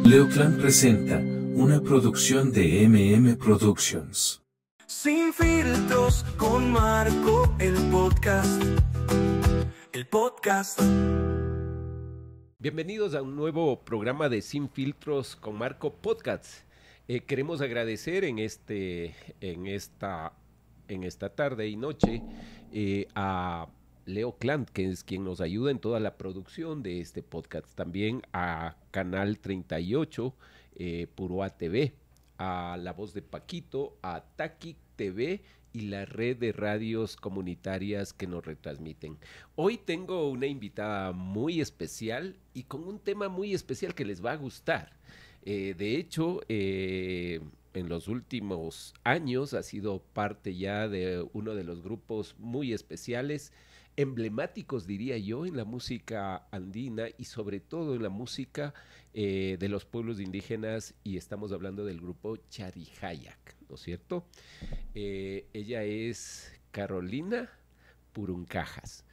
Leo Clan presenta una producción de MM Productions. Sin filtros con Marco, el podcast. Bienvenidos a un nuevo programa de Sin Filtros con Marco Podcast. Queremos agradecer en esta tarde y noche a Leo Clan, que es quien nos ayuda en toda la producción de este podcast. También a Canal 38, Puro TV, a La Voz de Paquito, a Taki TV y la red de radios comunitarias que nos retransmiten. Hoy tengo una invitada muy especial y con un tema muy especial que les va a gustar. De hecho, en los últimos años ha sido parte ya de uno de los grupos muy especiales, emblemáticos diría yo, en la música andina y sobre todo en la música de los pueblos indígenas, y estamos hablando del grupo Charihayac, ¿no es cierto? Ella es Carolina Puruncajas,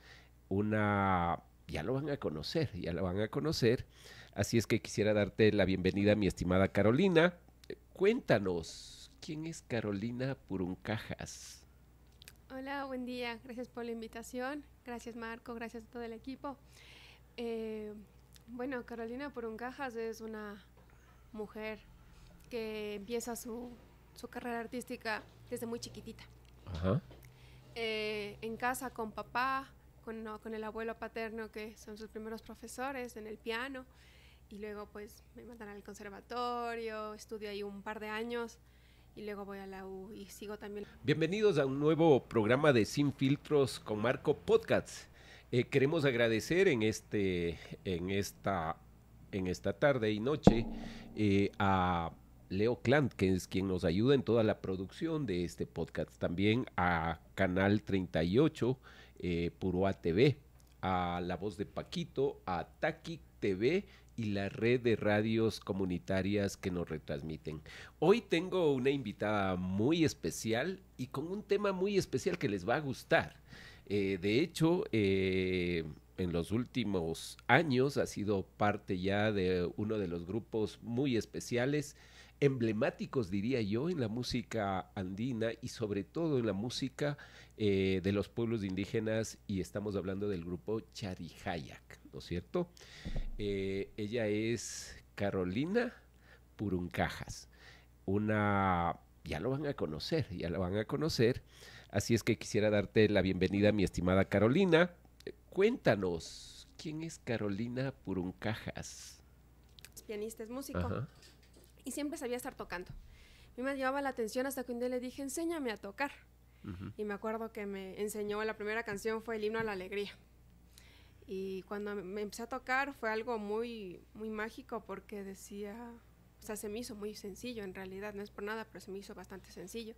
ya lo van a conocer, así es que quisiera darte la bienvenida, mi estimada Carolina. Cuéntanos, ¿quién es Carolina Puruncajas? Hola, buen día. Gracias por la invitación. Gracias, Marco. Gracias a todo el equipo. Bueno, Carolina Puruncajas es una mujer que empieza su carrera artística desde muy chiquitita. Ajá. En casa con papá, con el abuelo paterno, que son sus primeros profesores en el piano. Y luego pues me mandan al conservatorio, estudio ahí un par de años. Y luego voy a la U y sigo también. Bienvenidos a un nuevo programa de Sin Filtros con Marco Podcast. Queremos agradecer en esta tarde y noche a Leo Clan, que es quien nos ayuda en toda la producción de este podcast. También a Canal 38, Puro TV, a La Voz de Paquito, a Taki TV y la red de radios comunitarias que nos retransmiten. Hoy tengo una invitada muy especial y con un tema muy especial que les va a gustar. De hecho, en los últimos años ha sido parte ya de uno de los grupos muy especiales, emblemáticos diría yo, en la música andina y sobre todo en la música de los pueblos indígenas, y estamos hablando del grupo Charihayac, ¿no es cierto? Ella es Carolina Puruncajas, ya lo van a conocer, así es que quisiera darte la bienvenida, mi estimada Carolina. Cuéntanos, ¿quién es Carolina Puruncajas? Es pianista, es músico. Ajá. Y siempre sabía estar tocando. A mí me llamaba la atención hasta que un día le dije, enséñame a tocar. Uh-huh. Y me acuerdo que me enseñó, la primera canción fue el Himno a la Alegría. Y cuando me empecé a tocar fue algo muy, muy mágico, porque decía, o sea, se me hizo muy sencillo en realidad, no es por nada, pero se me hizo bastante sencillo.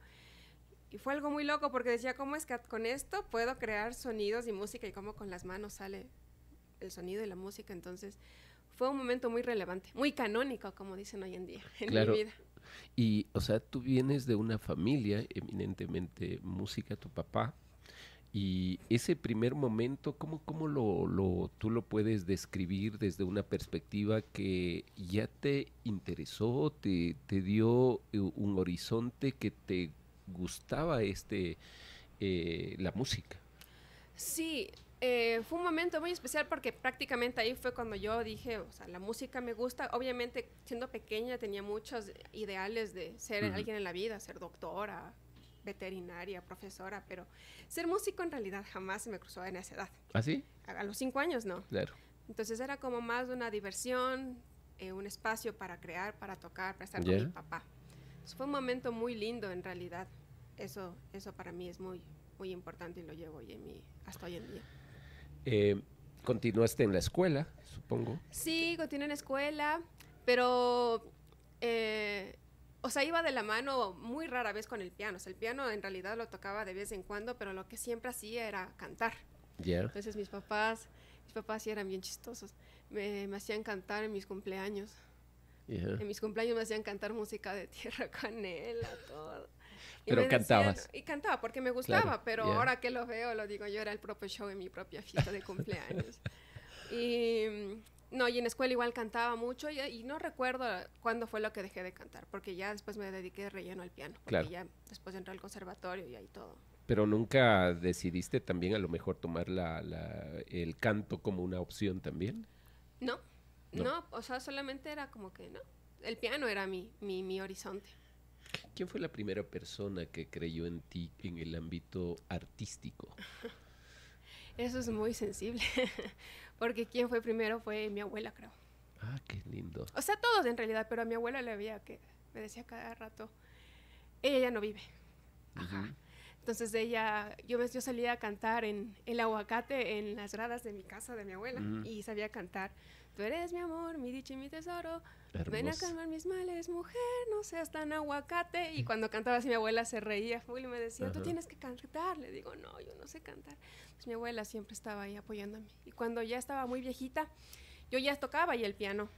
Y fue algo muy loco, porque decía, ¿cómo es que con esto puedo crear sonidos y música, y cómo con las manos sale el sonido y la música? Entonces fue un momento muy relevante, muy canónico, como dicen hoy en día, en mi vida. Y, o sea, tú vienes de una familia eminentemente música, tu papá, y ese primer momento, ¿cómo tú lo puedes describir desde una perspectiva que ya te interesó, te dio un horizonte que te gustaba la música? Sí, fue un momento muy especial, porque prácticamente ahí fue cuando yo dije, o sea, la música me gusta. Obviamente, siendo pequeña tenía muchos ideales de ser alguien en la vida, ser doctora, veterinaria, profesora, pero ser músico en realidad jamás se me cruzó en esa edad. ¿Ah, sí? A los 5 años, no. Claro. Entonces era como más una diversión, un espacio para crear, para tocar, para estar con mi papá. Entonces fue un momento muy lindo en realidad. Eso para mí es muy, muy importante, y lo llevo hasta hoy en día. ¿Continuaste en la escuela, supongo? Sí, continué en la escuela, pero o sea, iba de la mano muy rara vez con el piano. O sea, el piano en realidad lo tocaba de vez en cuando, pero lo que siempre hacía era cantar. Entonces mis papás sí eran bien chistosos. Me hacían cantar en mis cumpleaños. En mis cumpleaños me hacían cantar música de Tierra Canela, todo. Pero cantabas. Y cantaba porque me gustaba, Claro, pero ahora que lo veo, lo digo, yo era el propio show en mi propia fiesta de cumpleaños. Y No, y en escuela igual cantaba mucho y no recuerdo cuándo fue lo que dejé de cantar, porque ya después me dediqué de relleno al piano, porque Claro. ya después entré al conservatorio y ahí todo. Pero nunca decidiste también a lo mejor tomar el canto como una opción también. No, No. no, o sea, solamente era como que, no, el piano era mi horizonte. ¿Quién fue la primera persona que creyó en ti en el ámbito artístico? Eso es muy sensible, porque quien fue primero fue mi abuela, creo. Ah, qué lindo. O sea, todos en realidad, pero a mi abuela le veía que me decía cada rato, ella ya no vive. Ajá. Ujú. Entonces yo salía a cantar en el aguacate en las gradas de mi casa de mi abuela y sabía cantar. Tú eres mi amor, mi dicha y mi tesoro. Ven a Hermoso. calmar mis males, mujer, no seas tan aguacate. Y cuando cantaba así mi abuela se reía y me decía, tú Ajá. tienes que cantar. Le digo, no, yo no sé cantar. Pues mi abuela siempre estaba ahí apoyándome. Y cuando ya estaba muy viejita, yo ya tocaba ya el piano.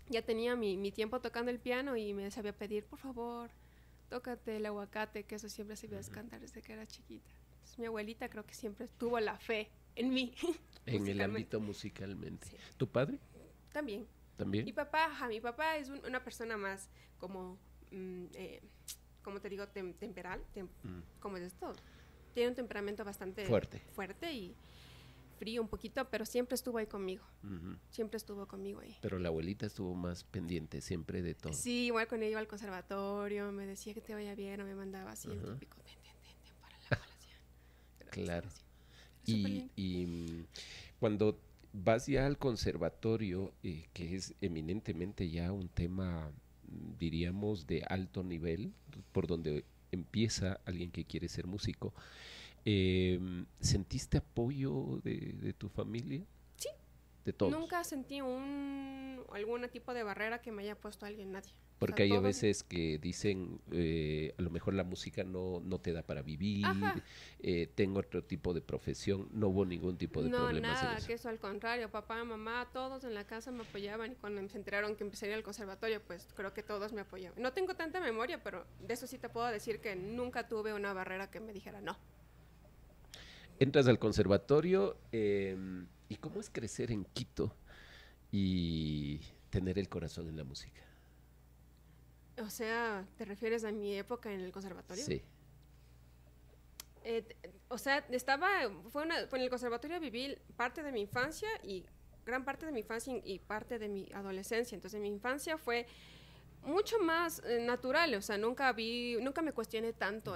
Ya tenía mi tiempo tocando el piano y me sabía pedir, por favor, tócate el aguacate, que eso siempre sabía cantar desde que era chiquita. Entonces, mi abuelita creo que siempre tuvo la fe en mí. En el musicalmente. ámbito musicalmente. Sí. ¿Tu padre También. también? Mi papá es una persona más como, como te digo, temperal, como es esto. Tiene un temperamento bastante fuerte y frío un poquito, pero siempre estuvo ahí conmigo. Ujú. Siempre estuvo conmigo ahí. Pero la abuelita estuvo más pendiente siempre de todo. Sí, igual con ella iba al conservatorio, me decía que te vaya bien o me mandaba así el Ajá. típico ten para la colación. Pero Claro. sí, súper Y, lindo. cuando vas ya al conservatorio, que es eminentemente ya un tema, diríamos, de alto nivel, por donde empieza alguien que quiere ser músico, ¿sentiste apoyo de tu familia? Sí. De todos. Nunca sentí algún tipo de barrera que me haya puesto alguien, nadie. Porque hay a todos- veces que dicen, a lo mejor la música no te da para vivir, Ajá. tengo otro tipo de profesión, no hubo ningún tipo de No, problemas en nada, eso. que eso al contrario, papá, mamá, todos en la casa me apoyaban y cuando se enteraron que empezaría al conservatorio, pues creo que todos me apoyaban. No tengo tanta memoria, pero de eso sí te puedo decir que nunca tuve una barrera que me dijera no. Entras al conservatorio, ¿y cómo es crecer en Quito y tener el corazón en la música? O sea, ¿te refieres a mi época en el conservatorio? Sí. O sea, en el conservatorio viví parte de mi infancia y gran parte de mi infancia y parte de mi adolescencia. Entonces mi infancia fue mucho más natural, o sea, nunca me cuestioné tanto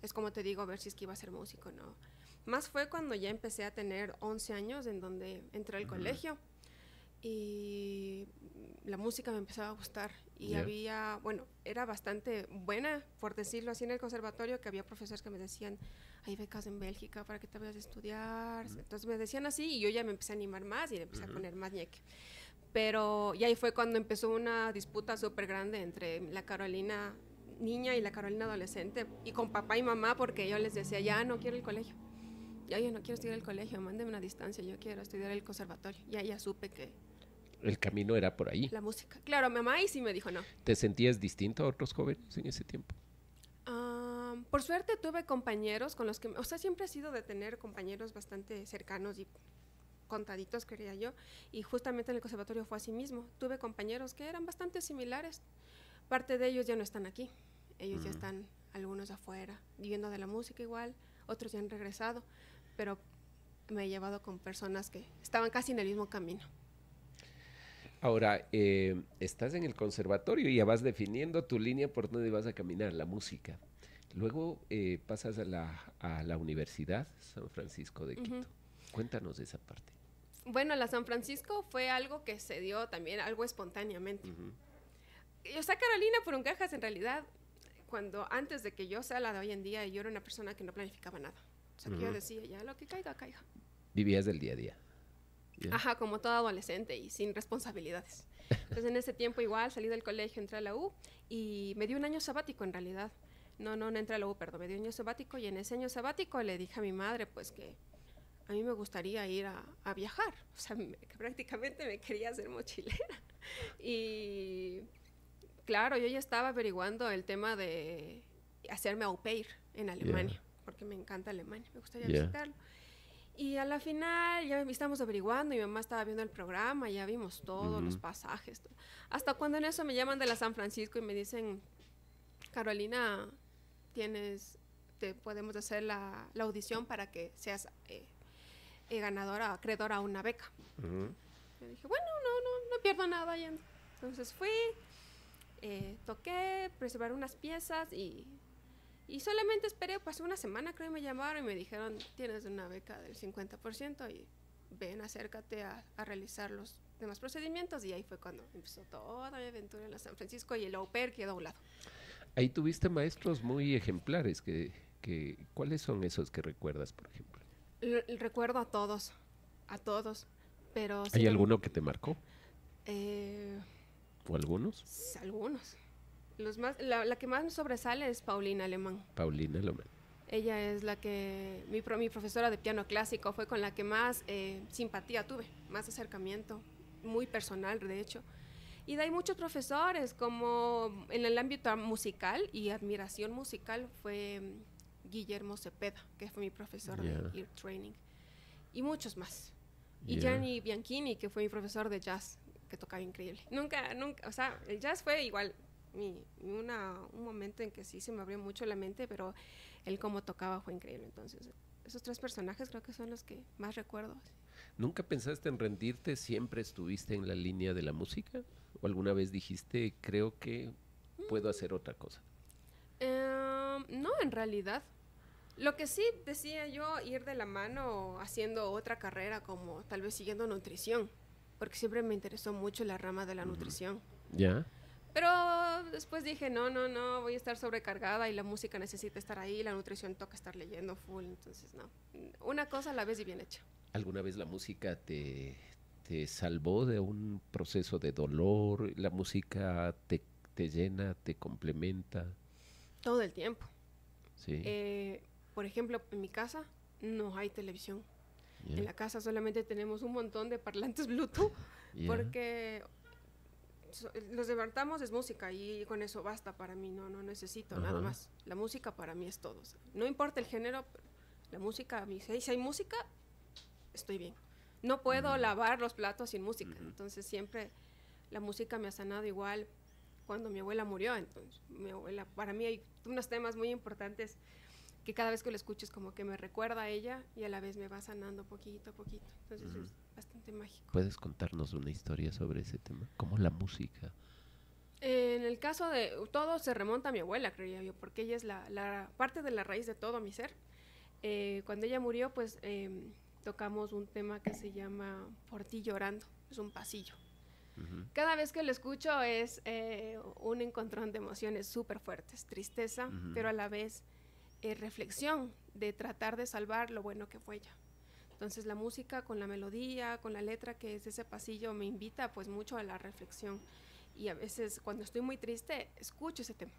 es como te digo, a ver si es que iba a ser músico, no. Más fue cuando ya empecé a tener 11 años en donde entré al colegio y la música me empezaba a gustar y era bastante buena, por decirlo así, en el conservatorio, que había profesores que me decían, hay becas en Bélgica para que te vayas a estudiar, entonces me decían así y yo ya me empecé a animar más y empecé a poner más ñeque. Pero y ahí fue cuando empezó una disputa súper grande entre la Carolina niña y la Carolina adolescente y con papá y mamá, porque yo les decía, ya no quiero el colegio, ya yo no quiero estudiar el colegio, mándeme una distancia, yo quiero estudiar el conservatorio. Ya supe que El camino era por ahí. la música. Claro, mamá ahí sí me dijo no. ¿Te sentías distinto a otros jóvenes en ese tiempo? Por suerte tuve compañeros con los que, o sea, siempre he sido de tener compañeros bastante cercanos y contaditos, quería yo, y justamente en el conservatorio fue así mismo. Tuve compañeros que eran bastante similares. Parte de ellos ya no están aquí, ellos ya están algunos afuera, viviendo de la música igual, otros ya han regresado, pero me he llevado con personas que estaban casi en el mismo camino. Ahora, estás en el conservatorio y ya vas definiendo tu línea por donde vas a caminar, la música. Luego pasas a la Universidad San Francisco de Quito. Cuéntanos de esa parte. Bueno, la San Francisco fue algo que se dio también algo espontáneamente. Yo sea Carolina por un cajas en realidad, antes de que yo sea la de hoy en día, yo era una persona que no planificaba nada. O sea, que yo decía, ya lo que caiga, caiga. Vivías del día a día. ¿Ya? Ajá, como toda adolescente y sin responsabilidades. Entonces en ese tiempo igual salí del colegio, entré a la U y me di un año sabático en realidad. No entré a la U, perdón, me di un año sabático y en ese año sabático le dije a mi madre pues que a mí me gustaría ir a viajar. O sea, que prácticamente me quería hacer mochilera. Y claro, yo ya estaba averiguando el tema de hacerme au pair en Alemania, porque me encanta Alemania, me gustaría visitarlo. Y a la final ya estábamos averiguando, mi mamá estaba viendo el programa, ya vimos todos los pasajes. Todo. Hasta cuando en eso me llaman de la San Francisco y me dicen, Carolina, te podemos hacer la audición para que seas ganadora, acreedora a una beca. Yo dije, bueno, no pierdo nada yendo. Entonces fui, toqué, preservar unas piezas y solamente esperé, pasó una semana, creo, y me llamaron y me dijeron, tienes una beca del 50% y ven, acércate a realizar los demás procedimientos. Y ahí fue cuando empezó toda mi aventura en la San Francisco y el au pair quedó a un lado. Ahí tuviste maestros muy ejemplares. ¿Cuáles son esos que recuerdas, por ejemplo? Recuerdo a todos, pero... ¿Hay alguno que te marcó? ¿O algunos? Algunos. La que más me sobresale es Paulina Alemán. Paulina Alemán. Ella es la que, mi profesora de piano clásico, fue con la que más simpatía tuve, más acercamiento, muy personal de hecho. Y de ahí muchos profesores, como en el ámbito musical y admiración musical, fue Guillermo Cepeda, que fue mi profesor de ear training, y muchos más. Y Gianni Bianchini, que fue mi profesor de jazz, que tocaba increíble. Nunca, o sea, el jazz fue igual un momento en que sí se me abrió mucho la mente, pero él como tocaba fue increíble. Entonces, esos 3 personajes creo que son los que más recuerdo. ¿Nunca pensaste en rendirte? ¿Siempre estuviste en la línea de la música? ¿O alguna vez dijiste, creo que puedo hacer otra cosa? No, en realidad. Lo que sí decía yo, ir de la mano haciendo otra carrera, como tal vez siguiendo nutrición, porque siempre me interesó mucho la rama de la nutrición. ¿Ya? Pero después dije, no, voy a estar sobrecargada y la música necesita estar ahí, la nutrición toca estar leyendo full, entonces no. Una cosa a la vez y bien hecha. ¿Alguna vez la música te salvó de un proceso de dolor? ¿La música te llena, te complementa? Todo el tiempo. Sí. Por ejemplo, en mi casa no hay televisión. Yeah. En la casa solamente tenemos un montón de parlantes Bluetooth, porque los levantamos es música y con eso basta para mí, no necesito nada más. La música para mí es todo. O sea, no importa el género, pero la música, si hay música, estoy bien. No puedo lavar los platos sin música, entonces siempre la música me ha sanado igual. Cuando mi abuela murió, entonces mi abuela, para mí hay unos temas muy importantes que cada vez que lo escucho es como que me recuerda a ella y a la vez me va sanando poquito a poquito. Entonces es bastante mágico. ¿Puedes contarnos una historia sobre ese tema? ¿Cómo la música? En el caso de todo se remonta a mi abuela, creía yo, porque ella es la parte de la raíz de todo mi ser. Cuando ella murió, pues tocamos un tema que se llama Por ti llorando, es un pasillo. Cada vez que lo escucho es un encontrón de emociones súper fuertes, tristeza, pero a la vez reflexión de tratar de salvar lo bueno que fue ella. Entonces la música con la melodía, con la letra que es ese pasillo me invita pues mucho a la reflexión y a veces cuando estoy muy triste escucho ese tema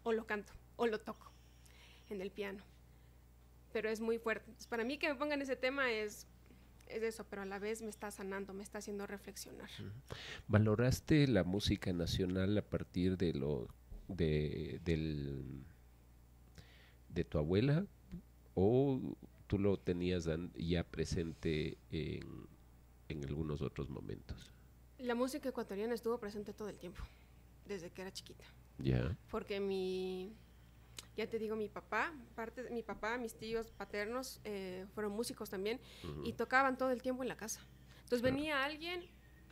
o lo canto o lo toco en el piano, pero es muy fuerte. Entonces, para mí que me pongan ese tema es eso, pero a la vez me está sanando, me está haciendo reflexionar. ¿Valoraste la música nacional a partir de de tu abuela o tú lo tenías ya presente en algunos otros momentos? La música ecuatoriana estuvo presente todo el tiempo, desde que era chiquita. Ya. Porque ya te digo, mi papá, mis tíos paternos fueron músicos también y tocaban todo el tiempo en la casa. Entonces venía alguien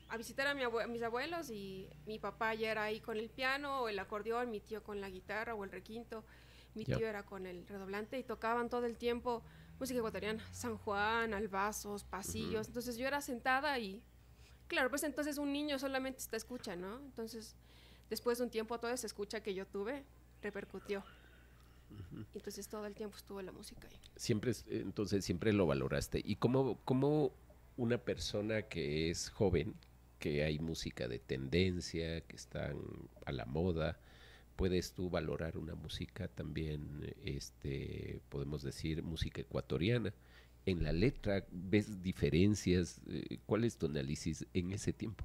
a visitar a mis abuelos y mi papá ya era ahí con el piano o el acordeón, mi tío con la guitarra o el requinto. Mi tío era con el redoblante y tocaban todo el tiempo música ecuatoriana, San Juan, albazos, pasillos. Entonces yo era sentada y, claro, pues entonces un niño solamente está escucha, ¿no? Entonces, después de un tiempo, toda esa escucha que yo tuve repercutió. Entonces todo el tiempo estuvo la música ahí. Entonces siempre lo valoraste. ¿Y cómo una persona que es joven, que hay música de tendencia, que están a la moda, puedes tú valorar una música también, podemos decir, música ecuatoriana? En la letra, ¿ves diferencias? ¿Cuál es tu análisis en ese tiempo?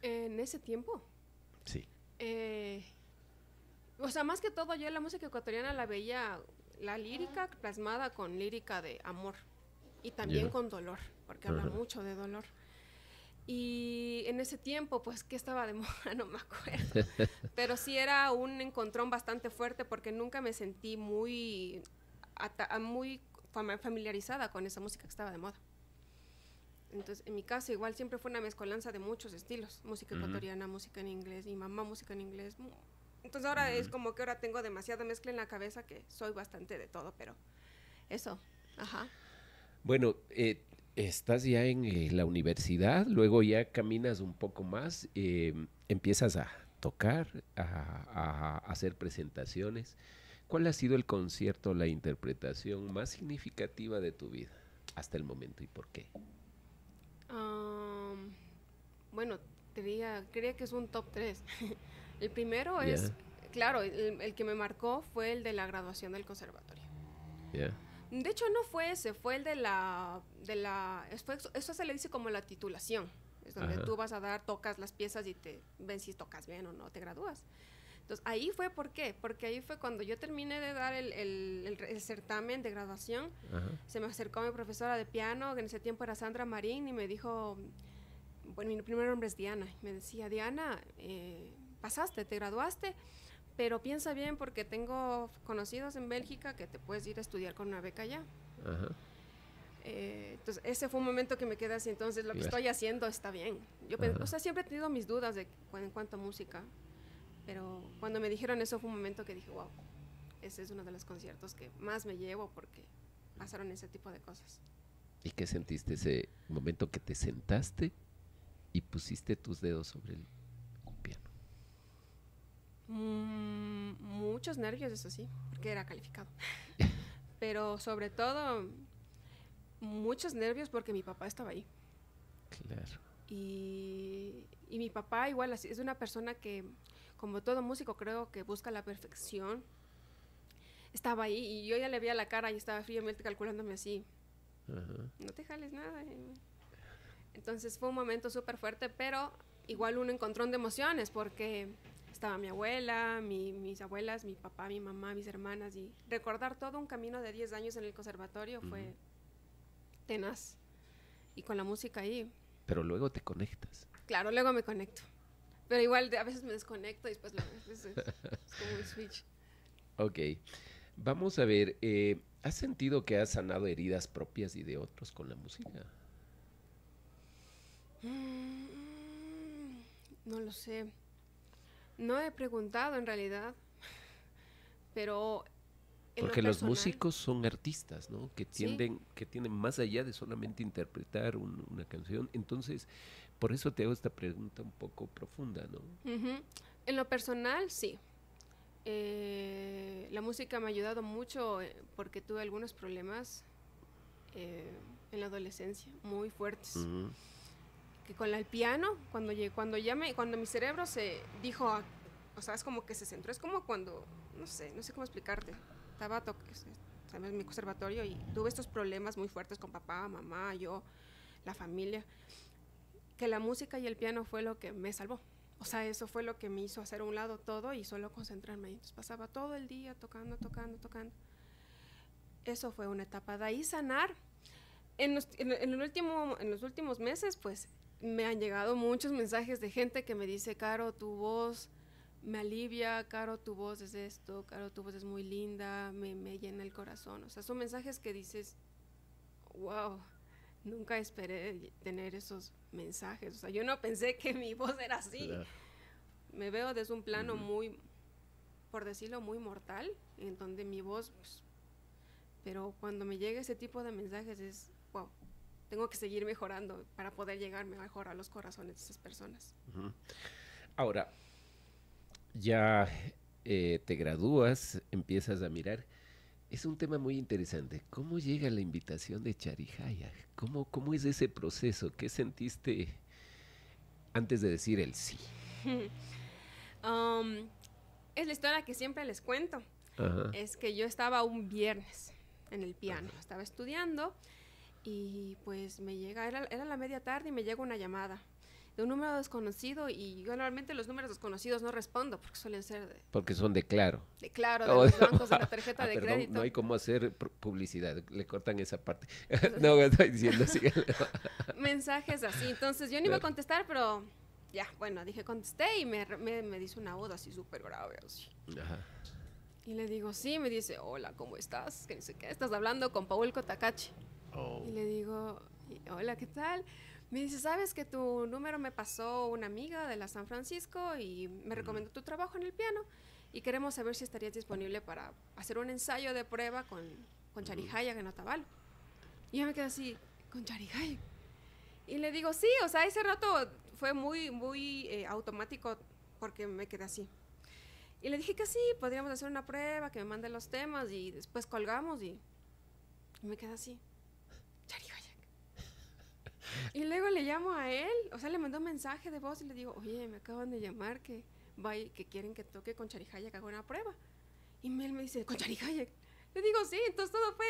¿En ese tiempo? Sí. O sea, más que todo yo la música ecuatoriana la veía, la lírica plasmada con lírica de amor. y también Ya. con dolor, porque habla Ajá. mucho de dolor. Y en ese tiempo, pues, ¿qué estaba de moda? No me acuerdo. Pero sí era un encontrón bastante fuerte porque nunca me sentí muy familiarizada con esa música que estaba de moda. Entonces, en mi casa igual siempre fue una mezcolanza de muchos estilos. Música ecuatoriana, música en inglés, mi mamá música en inglés. Entonces ahora es como que ahora tengo demasiada mezcla en la cabeza que soy bastante de todo, pero eso, ajá. Bueno, estás ya en la universidad, luego ya caminas un poco más, empiezas a tocar, a hacer presentaciones. ¿Cuál ha sido el concierto, la interpretación más significativa de tu vida hasta el momento y por qué? Bueno, creía que es un top 3. El primero Ya. es, claro, el que me marcó fue el de la graduación del conservatorio. Ya. De hecho, no fue ese, fue el de eso se le dice como la titulación. Es donde Ajá. tú vas a tocas las piezas y te ven si tocas bien o no, te gradúas. Entonces, ahí fue, ¿por qué? Porque ahí fue cuando yo terminé de dar el certamen de graduación, Ajá. se me acercó mi profesora de piano, que en ese tiempo era Sandra Marín, y me dijo, bueno, mi primer nombre es Diana, y me decía, Diana, pasaste, te graduaste, pero piensa bien porque tengo conocidos en Bélgica que te puedes ir a estudiar con una beca allá. Ajá. Entonces, ese fue un momento que me quedé así, entonces lo que Claro. estoy haciendo está bien. O sea, siempre he tenido mis dudas en cuanto a música, pero cuando me dijeron eso fue un momento que dije, wow, ese es uno de los conciertos que más me llevo porque pasaron ese tipo de cosas. ¿Y qué sentiste ese momento que te sentaste y pusiste tus dedos sobre el piano? Muchos nervios, eso sí, porque era calificado. Pero sobre todo, muchos nervios porque mi papá estaba ahí. Claro. Y mi papá igual así, es una persona que, como todo músico, creo que busca la perfección. Estaba ahí y yo ya le veía la cara y estaba fríamente calculándome así. Ajá. No te jales nada. Entonces fue un momento súper fuerte, pero igual un encontrón de emociones porque estaba mi abuela, mis abuelas, mi papá, mi mamá, mis hermanas, y recordar todo un camino de 10 años en el conservatorio fue tenaz. Y con la música ahí, Pero luego te conectas. claro, luego me conecto. Pero igual a veces me desconecto y después es como un switch. Ok. Vamos a ver, ¿has sentido que has sanado heridas propias y de otros con la música? No lo sé. No he preguntado en realidad, pero en Porque lo los personal, músicos son artistas, ¿no? Que Sí. tienen más allá de solamente interpretar una canción. Entonces, por eso te hago esta pregunta un poco profunda, ¿no? Ujú. En lo personal, sí. La música me ha ayudado mucho porque tuve algunos problemas en la adolescencia muy fuertes. Ujú. Que con el piano, cuando mi cerebro se dijo, o sea, es como que se centró, es como cuando, no sé cómo explicarte. Estaba en mi conservatorio y tuve estos problemas muy fuertes con papá, mamá, yo, la familia, que la música y el piano fue lo que me salvó. O sea, eso fue lo que me hizo hacer a un lado todo y solo concentrarme. Entonces pasaba todo el día tocando. Eso fue una etapa. De ahí sanar. En los últimos meses, pues, me han llegado muchos mensajes de gente que me dice, Caro, tu voz me alivia, Caro, tu voz es esto, Caro, tu voz es muy linda, me llena el corazón. O sea, son mensajes que dices, wow, nunca esperé tener esos mensajes. O sea, yo no pensé que mi voz era así. Claro. Me veo desde un plano muy, por decirlo, muy mortal, en donde mi voz, pues, pero cuando me llega ese tipo de mensajes es, wow, tengo que seguir mejorando para poder llegar mejor a los corazones de esas personas. Ujú. Ahora, ya te gradúas, empiezas a mirar. Es un tema muy interesante. ¿Cómo llega la invitación de Charijaya? ¿Cómo es ese proceso? ¿Qué sentiste antes de decir el sí? Es la historia que siempre les cuento. Ajá. Es que yo estaba un viernes en el piano, estaba estudiando y pues me llega, era la media tarde y me llega una llamada de un número desconocido, y yo normalmente los números desconocidos no respondo porque suelen ser Porque son de Claro. de Claro, de Oh, los no. bancos, de la tarjeta de Perdón, crédito. no hay cómo hacer publicidad, le cortan esa parte. No, estoy diciendo así. Mensajes así. Entonces yo ni iba a Claro. contestar, pero ya, bueno, dije contesté y me dice una voz así súper grave, así. Ajá. Y le digo, sí, me dice, hola, ¿cómo estás? Que no sé qué, estás hablando con Paul Kotakachi. Oh. Y le digo, hola, ¿qué tal? Me dice, ¿sabes que tu número me pasó una amiga de la San Francisco y me recomendó tu trabajo en el piano? Y queremos saber si estarías disponible para hacer un ensayo de prueba con Charihaya en Otavalo. Y yo me quedé así, ¿con Charihaya? Y le digo, sí, o sea, ese rato fue muy automático porque me quedé así. Y le dije que sí, podríamos hacer una prueba, que me mande los temas y después colgamos y me quedé así. Charihaya. Y luego le llamo a él, o sea, le mandó un mensaje de voz y le digo, oye, me acaban de llamar que quieren que toque con Charihaya, que haga una prueba. Y él me dice, ¿con Charihaya? Le digo, sí, entonces todo fue,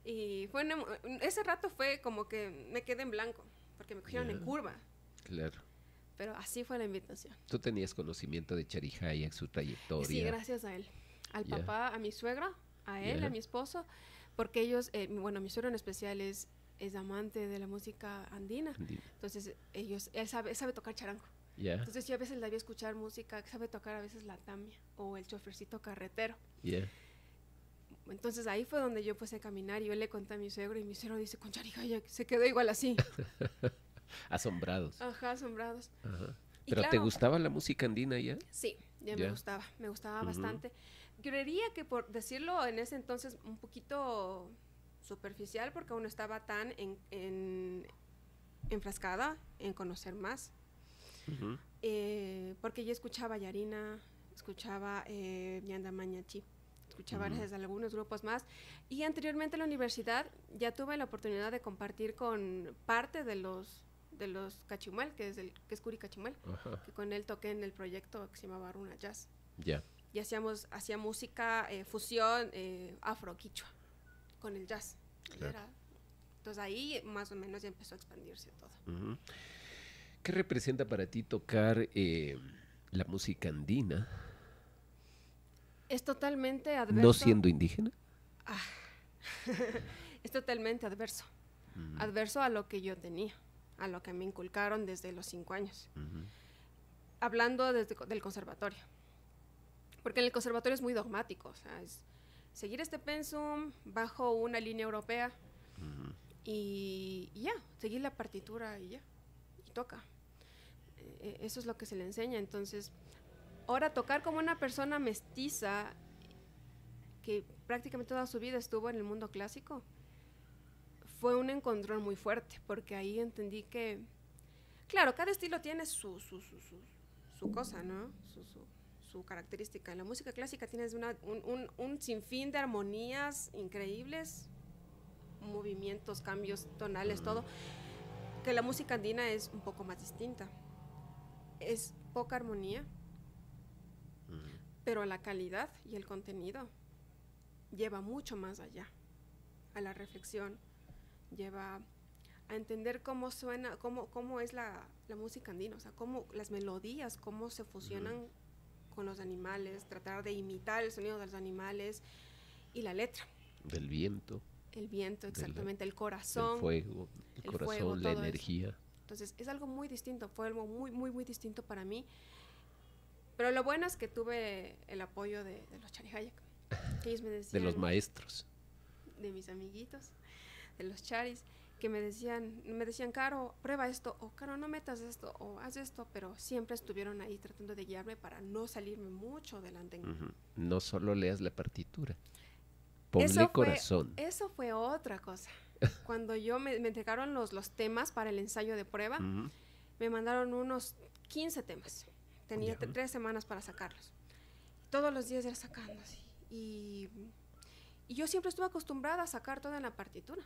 Y ese rato fue como que me quedé en blanco, porque me cogieron en curva. Claro. Pero así fue la invitación. ¿Tú tenías conocimiento de Charihaya, su trayectoria? Sí, gracias a él. Al papá, a mi suegra, a él, a mi esposo, porque ellos, bueno, mi suegro en especial es amante de la música andina. Entonces, él sabe tocar charango. Entonces, yo a veces la vi escuchar música, sabe tocar a veces la tamia o el chofercito carretero. Entonces, ahí fue donde yo empecé a caminar y yo le conté a mi suegro y mi suegro dice, con Charihaya, se quedó igual así. Asombrados. Ajá, asombrados. Ajá. Y ¿Pero claro, te gustaba la música andina ya? Sí, ya me gustaba bastante. Creería que por decirlo en ese entonces un poquito superficial, porque aún no estaba tan enfrascada en conocer más. Porque yo escuchaba Yarina, escuchaba Ñanda Mañachi, escuchaba gracias a algunos grupos más. Y anteriormente en la universidad ya tuve la oportunidad de compartir con parte de los Cachimuel, que es Curi Cachimuel, que con él toqué en el proyecto que se llamaba Runa Jazz. Y hacía música fusión afro-quichua con el jazz. Claro. Entonces ahí más o menos ya empezó a expandirse todo. ¿Qué representa para ti tocar la música andina? Es totalmente adverso. ¿No siendo indígena? Es totalmente adverso. Adverso a lo que yo tenía, a lo que me inculcaron desde los 5 años. Hablando del conservatorio. Porque en el conservatorio es muy dogmático, o sea, es seguir este pensum bajo una línea europea y ya, seguir la partitura y ya, y toca. Eso es lo que se le enseña. Entonces, ahora tocar como una persona mestiza que prácticamente toda su vida estuvo en el mundo clásico, fue un encontrón muy fuerte, porque ahí entendí que, claro, cada estilo tiene su cosa, ¿no? Su característica. En la música clásica tienes un sinfín de armonías increíbles, movimientos, cambios tonales, todo, que la música andina es un poco más distinta. Es poca armonía, pero la calidad y el contenido lleva mucho más allá, a la reflexión, lleva a entender cómo suena, cómo es la música andina, o sea, cómo las melodías, cómo se fusionan con los animales, tratar de imitar el sonido de los animales y la letra. Del viento. El viento, exactamente, el corazón. El fuego, el corazón, fuego, la todo energía. Eso. Entonces, es algo muy distinto, fue algo muy distinto para mí. Pero lo bueno es que tuve el apoyo de los Charihaya. Ellos me decían, De los maestros. De mis amiguitos, de los charis, que me decían, Caro, prueba esto, o Caro, no metas esto, o haz esto, pero siempre estuvieron ahí tratando de guiarme para no salirme mucho delante. No solo leas la partitura, ponle corazón. Eso fue otra cosa. Cuando me entregaron los temas para el ensayo de prueba, me mandaron unos 15 temas. Tenía 3 semanas para sacarlos. Todos los días era sacando así. Y yo siempre estuve acostumbrada a sacar todo en la partitura.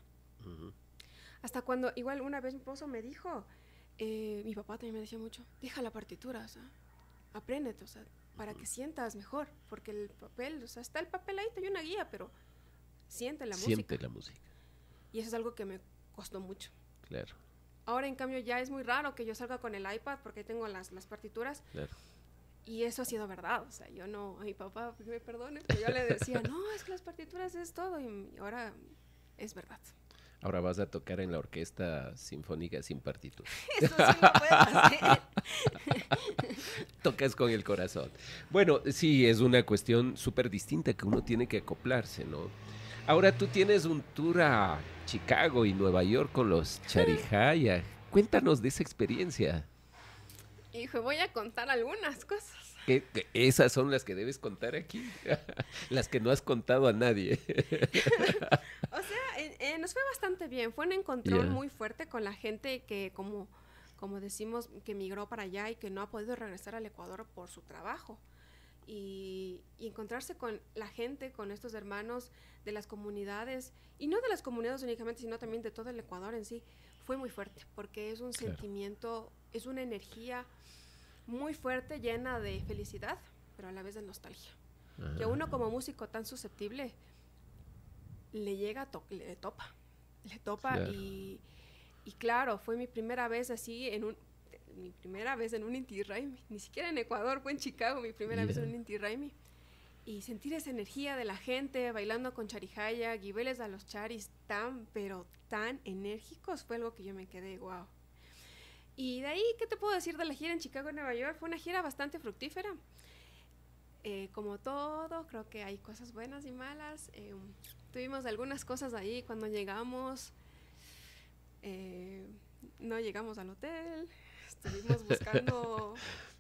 Hasta cuando, igual una vez mi esposo me dijo, mi papá también me decía mucho, deja la partitura, o sea, apréndete, o sea, para que sientas mejor, porque el papel, o sea, está el papel ahí, te hay una guía, pero siente la música. Siente la música. Y eso es algo que me costó mucho. Claro. Ahora, en cambio, ya es muy raro que yo salga con el iPad porque tengo las partituras. Claro. Y eso ha sido verdad. O sea, yo no, a mi papá, que me perdone, pero yo le decía, no, es que las partituras es todo. Y ahora es verdad. Ahora vas a tocar en la Orquesta Sinfónica sin partitura. Eso sí lo puedes hacer. Tocas con el corazón. Bueno, sí, es una cuestión súper distinta que uno tiene que acoplarse, ¿no? Ahora tú tienes un tour a Chicago y Nueva York con los Charihaya. Cuéntanos de esa experiencia. Hijo, voy a contar algunas cosas. Que esas son las que debes contar aquí. Las que no has contado a nadie. O sea, nos fue bastante bien. Fue un encontrón muy fuerte con la gente que, como decimos, que migró para allá y que no ha podido regresar al Ecuador por su trabajo. Y encontrarse con la gente, con estos hermanos de las comunidades, y no de las comunidades únicamente, sino también de todo el Ecuador en sí, fue muy fuerte, porque es un sentimiento, es una energía muy fuerte, llena de felicidad, pero a la vez de nostalgia. Que a uno como músico tan susceptible le llega, le topa, claro. Y claro, fue mi primera vez así mi primera vez en un Inti Raymi, ni siquiera en Ecuador, fue en Chicago, mi primera vez en un Inti Raymi. Y sentir esa energía de la gente bailando con Charihaya, guibeles a los charis pero tan enérgicos, fue algo que yo me quedé, wow. Y de ahí, ¿qué te puedo decir de la gira en Chicago y Nueva York? Fue una gira bastante fructífera. Como todo, creo que hay cosas buenas y malas. Tuvimos algunas cosas ahí cuando llegamos. No llegamos al hotel. Estuvimos buscando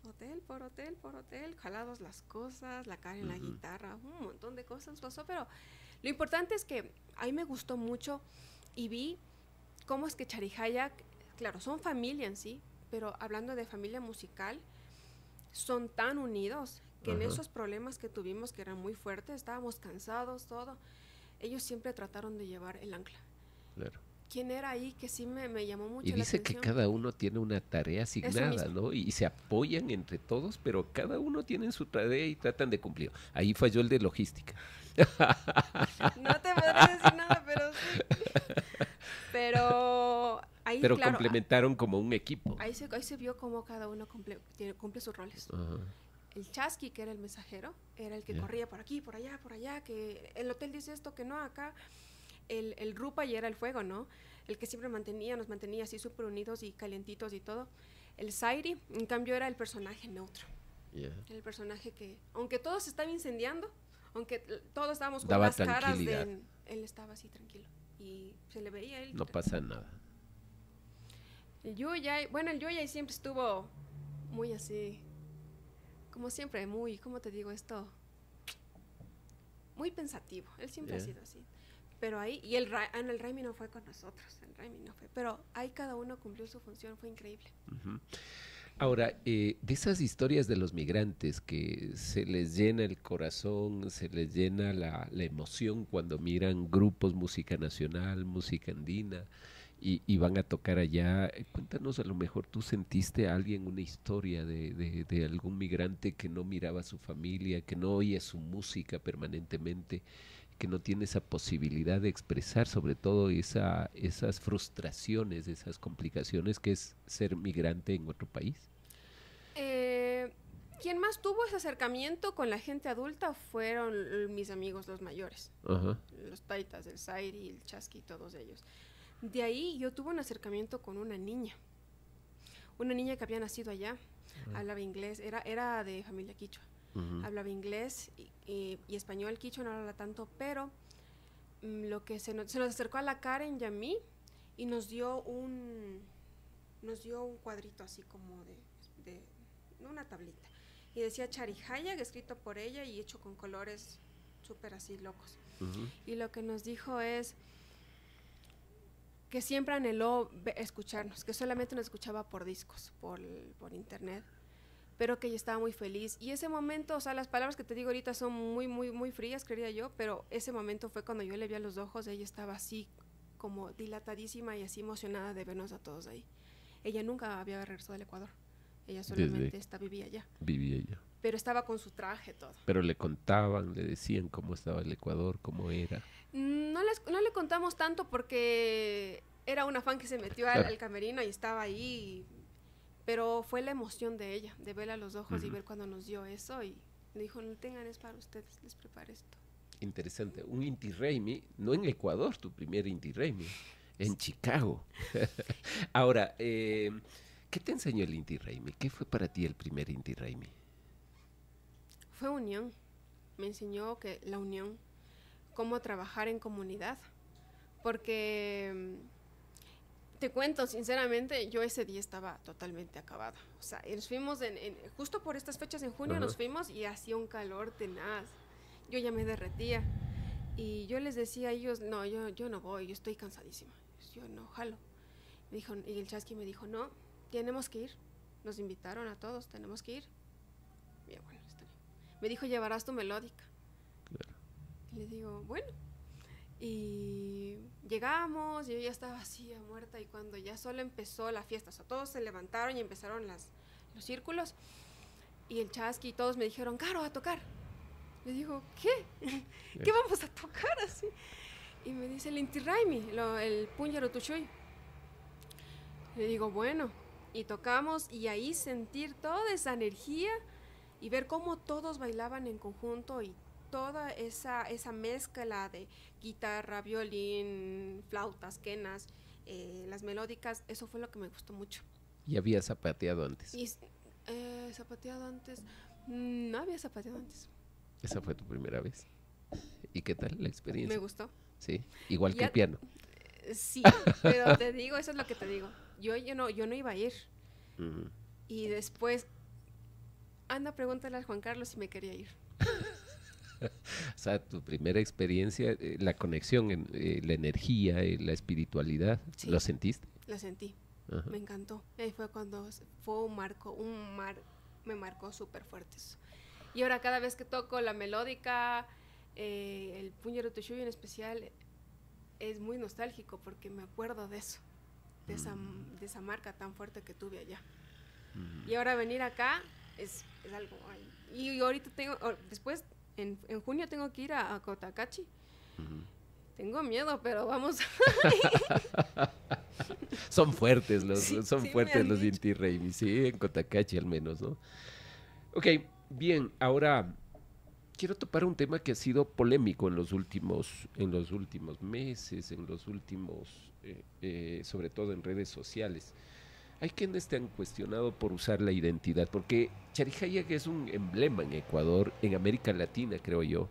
hotel por hotel, jalados las cosas, la cara en la guitarra, un montón de cosas pasó, pero lo importante es que a mí me gustó mucho y vi cómo es que Charihaya, claro, son familia en sí, pero hablando de familia musical, son tan unidos que en esos problemas que tuvimos, que eran muy fuertes, estábamos cansados, todo, ellos siempre trataron de llevar el ancla. Claro. ¿Quién era ahí que sí me llamó mucho y la atención? dice que cada uno tiene una tarea asignada, ¿no? Y se apoyan entre todos, pero cada uno tiene su tarea y tratan de cumplir. Ahí falló el de logística. No te podré decir nada, pero sí. Pero ahí, pero claro, complementaron como un equipo. Ahí se vio cómo cada uno cumple sus roles. El Chasqui, que era el mensajero, era el que corría por aquí, por allá, que el hotel dice esto, que no, acá. El Rupa y era el fuego, ¿no? El que siempre nos mantenía así súper unidos y calientitos y todo. El Zairi, en cambio, era el personaje neutro. El personaje que, aunque todo se estaba incendiando, aunque todos estábamos con las caras de... Él estaba así tranquilo. Y se le veía él. No pasa nada. El Yuyay siempre estuvo muy así, como siempre, muy, ¿cómo te digo esto? Muy pensativo. Él siempre ha sido así. Pero ahí, y el Raymi no fue con nosotros, pero ahí cada uno cumplió su función, fue increíble. Ahora, de esas historias de los migrantes que se les llena el corazón, se les llena la emoción cuando miran grupos, música nacional, música andina, y van a tocar allá, cuéntanos, a lo mejor tú sentiste a alguien una historia de algún migrante que no miraba a su familia, que no oye su música permanentemente, que no tiene esa posibilidad de expresar sobre todo esas frustraciones, esas complicaciones que es ser migrante en otro país. Quien más tuvo ese acercamiento con la gente adulta fueron mis amigos los mayores, los taitas, el Zairi, el Chasqui, todos ellos. De ahí yo tuve un acercamiento con una niña que había nacido allá, hablaba inglés, era de familia quichua. Hablaba inglés y español, quichua no hablaba tanto, pero lo que se nos acercó a la Karen y a mí y nos dio un cuadrito así como de una tablita y decía Charihaya, escrito por ella y hecho con colores súper así locos. Y lo que nos dijo es que siempre anheló escucharnos, que solamente nos escuchaba por discos, por internet, pero que ella estaba muy feliz. Y ese momento, o sea, las palabras que te digo ahorita son muy, muy, muy frías, creía yo, pero ese momento fue cuando yo le vi a los ojos, ella estaba así como dilatadísima y así emocionada de vernos a todos ahí. Ella nunca había regresado al Ecuador, ella solamente vivía allá. Vivía allá. Pero estaba con su traje, todo. Pero le contaban, le decían cómo estaba el Ecuador, cómo era. No le contamos tanto porque era una fan que se metió al camerino y estaba ahí, pero fue la emoción de ella, de verla a los ojos y ver cuando nos dio eso y me dijo, no tengan, es para ustedes, les preparé esto. Interesante, un Inti Raymi, no en Ecuador, tu primer Inti Raymi, en Chicago. Ahora, ¿qué te enseñó el Inti Raymi? ¿Qué fue para ti el primer Inti Raymi? Fue unión, me enseñó que la unión, cómo trabajar en comunidad, porque te cuento sinceramente, yo ese día estaba totalmente acabada, o sea, nos fuimos justo por estas fechas en junio, nos fuimos y hacía un calor tenaz, yo ya me derretía y yo les decía a ellos, no, yo no voy, yo estoy cansadísima, yo no jalo, me dijo, y el Chasqui me dijo, no, tenemos que ir, nos invitaron a todos, tenemos que ir, bien, bueno, está bien. Me dijo, llevarás tu melódica. Claro. Y le digo, bueno. Y llegamos, y yo ya estaba así, muerta, y cuando ya solo empezó la fiesta, o sea, todos se levantaron y empezaron los círculos, y el Chasqui y todos me dijeron, Caro, a tocar. Le digo, ¿qué? ¿Qué vamos a tocar así? Y me dice, el Inti Raymi, el Punjaro Tushuy. Le digo, bueno, y tocamos, y ahí sentir toda esa energía, y ver cómo todos bailaban en conjunto y toda esa mezcla de guitarra, violín, flautas, quenas, las melódicas, eso fue lo que me gustó mucho. ¿Y había zapateado antes? Y zapateado antes, no había zapateado antes. ¿Esa fue tu primera vez? ¿Y qué tal la experiencia? Me gustó. Sí, igual que el piano. Sí, pero te digo, eso es lo que te digo. Yo no iba a ir. Y después, anda, pregúntale a Juan Carlos si me quería ir. O sea, tu primera experiencia, la conexión, la energía, la espiritualidad, sí. ¿Lo sentiste? La sentí, me encantó. Ahí fue cuando fue me marcó súper fuerte eso. Y ahora cada vez que toco la melódica, el Punjaro Tushuy en especial, es muy nostálgico porque me acuerdo de eso, de esa marca tan fuerte que tuve allá. Y ahora venir acá es algo. Y ahorita después, en junio tengo que ir a Cotacachi. Tengo miedo, pero vamos. Son fuertes los dicho. Inti Raymi, sí, en Cotacachi al menos, ¿no? Ok, bien, ahora quiero topar un tema que ha sido polémico en los últimos meses, sobre todo en redes sociales. Hay quienes te han cuestionado por usar la identidad, porque Charijayag es un emblema en Ecuador, en América Latina, creo yo.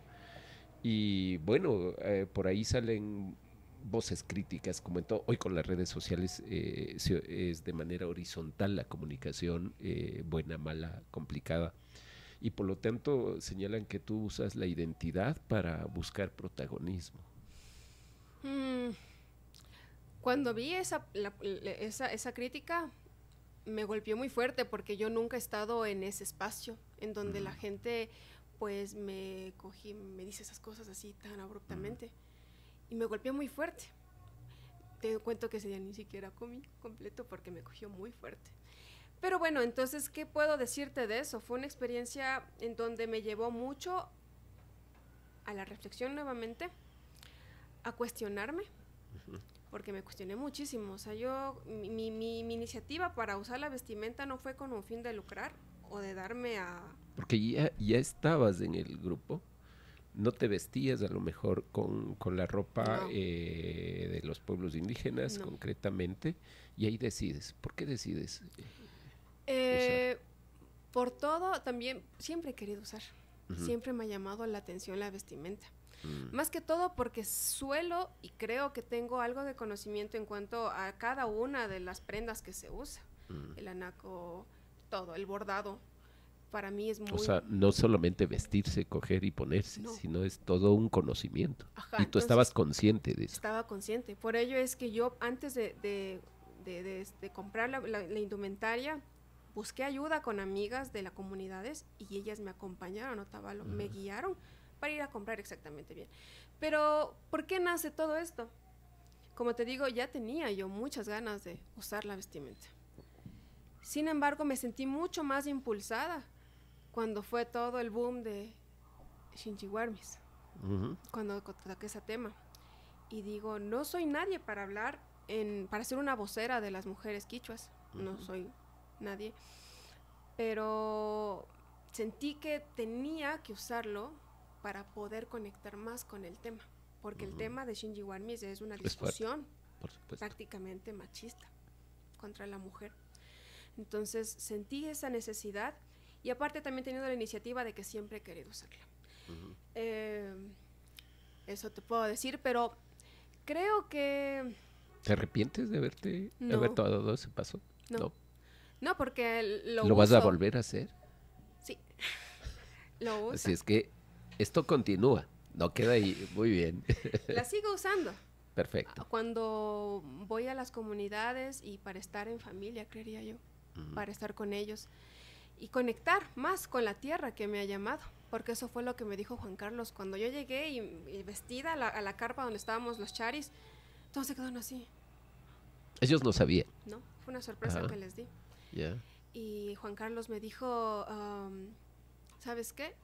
Y bueno, por ahí salen voces críticas, como en todo. Hoy con las redes sociales es de manera horizontal la comunicación, buena, mala, complicada. Y por lo tanto señalan que tú usas la identidad para buscar protagonismo. Cuando vi esa crítica, me golpeó muy fuerte porque yo nunca he estado en ese espacio en donde la gente pues me dice esas cosas así tan abruptamente y me golpeó muy fuerte. Te cuento que ese día ni siquiera comí completo porque me cogió muy fuerte. Pero bueno, entonces, ¿qué puedo decirte de eso? Fue una experiencia en donde me llevó mucho a la reflexión nuevamente, a cuestionarme, porque me cuestioné muchísimo. O sea, mi iniciativa para usar la vestimenta no fue con un fin de lucrar o de darme a... Porque ya estabas en el grupo, no te vestías a lo mejor con la ropa de los pueblos indígenas concretamente, y ahí decides. ¿Por qué decides? Por todo, también siempre he querido usar. Siempre me ha llamado la atención la vestimenta. Más que todo porque suelo y creo que tengo algo de conocimiento en cuanto a cada una de las prendas que se usa. El anaco, todo, el bordado. Para mí es muy... O sea, no solamente vestirse, coger y ponerse, sino es todo un conocimiento. Ajá, y tú estabas consciente de eso. Estaba consciente. Por ello es que yo, antes de comprar la indumentaria, busqué ayuda con amigas de las comunidades y ellas me acompañaron, Otavalo, me guiaron para ir a comprar exactamente bien. Pero, ¿por qué nace todo esto? Como te digo, ya tenía yo muchas ganas de usar la vestimenta. Sin embargo, me sentí mucho más impulsada cuando fue todo el boom de Shinchiwarmis, cuando toqué ese tema. Y digo, no soy nadie para hablar para ser una vocera de las mujeres quichuas. No soy nadie, pero sentí que tenía que usarlo para poder conectar más con el tema, porque el tema de Shinji Warmis es una discusión Por supuesto. prácticamente machista contra la mujer. Entonces sentí esa necesidad, y aparte también teniendo la iniciativa de que siempre he querido usarla. Eso te puedo decir, pero creo que... ¿Te arrepientes de haber dado ese paso? No, porque ¿Lo vas a volver a hacer? Sí, lo uso. Así es que esto continúa, no queda ahí, muy bien. La sigo usando. Perfecto. Cuando voy a las comunidades y para estar en familia, creería yo, para estar con ellos y conectar más con la tierra que me ha llamado, porque eso fue lo que me dijo Juan Carlos cuando yo llegué y vestida a la carpa donde estábamos los charis, todos se quedaron así. Ellos no sabían. No, fue una sorpresa que les di. Yeah. Y Juan Carlos me dijo, ¿sabes qué?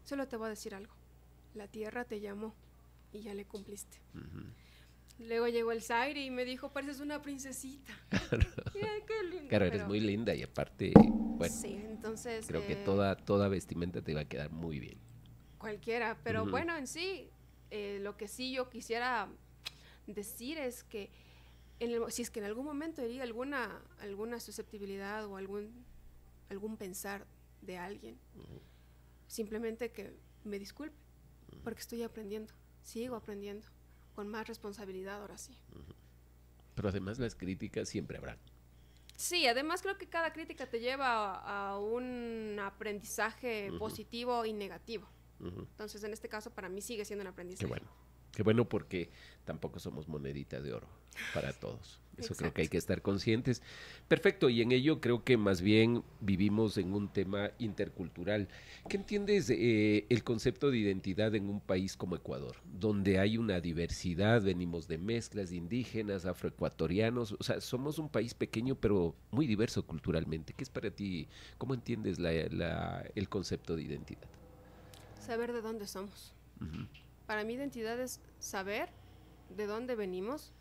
Solo te voy a decir algo. La tierra te llamó y ya le cumpliste. Luego llegó el Zaire y me dijo, pareces una princesita. Ay, qué lindo. Claro, eres muy linda y aparte, bueno, sí, entonces, creo que toda vestimenta te va a quedar muy bien. Cualquiera, pero bueno, en sí, lo que sí yo quisiera decir es que si es que en algún momento hería alguna susceptibilidad o algún pensar de alguien, simplemente que me disculpe, porque estoy aprendiendo, sigo aprendiendo, con más responsabilidad ahora sí. Pero además las críticas siempre habrán. Sí, además creo que cada crítica te lleva a un aprendizaje positivo y negativo. Entonces, en este caso, para mí sigue siendo un aprendizaje. Qué bueno, porque tampoco somos moneditas de oro para todos. Eso creo que hay que estar conscientes. Perfecto, y en ello creo que más bien vivimos en un tema intercultural. ¿Qué entiendes el concepto de identidad en un país como Ecuador, donde hay una diversidad, venimos de mezclas de indígenas, afroecuatorianos, o sea, somos un país pequeño pero muy diverso culturalmente? ¿Qué es para ti? ¿Cómo entiendes el concepto de identidad? Saber de dónde somos. Para mí identidad es saber de dónde venimos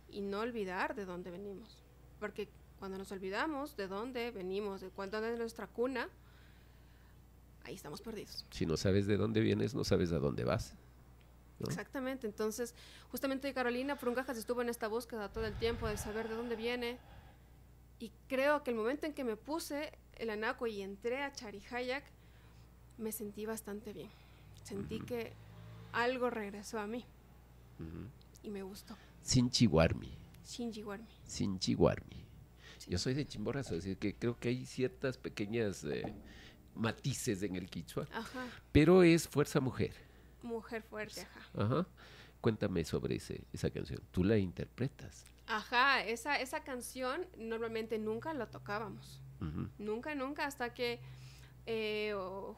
y no olvidar de dónde venimos. Porque cuando nos olvidamos de dónde venimos, de cuándo es nuestra cuna, ahí estamos perdidos. Si no sabes de dónde vienes, no sabes a dónde vas, ¿no? Exactamente. Entonces, justamente Carolina Prungajas estuvo en esta búsqueda todo el tiempo de saber de dónde viene. Y creo que el momento en que me puse el anaco y entré a Charihayac, me sentí bastante bien. Sentí que algo regresó a mí y me gustó. Shinji Warmi. Shinji Warmi. Shinji Warmi. Sí. Yo soy de Chimborazo, así que creo que hay ciertas pequeñas matices en el quichua, pero es fuerza mujer. Mujer fuerte, Cuéntame sobre esa canción. ¿Tú la interpretas? Esa canción normalmente nunca la tocábamos. Nunca, hasta que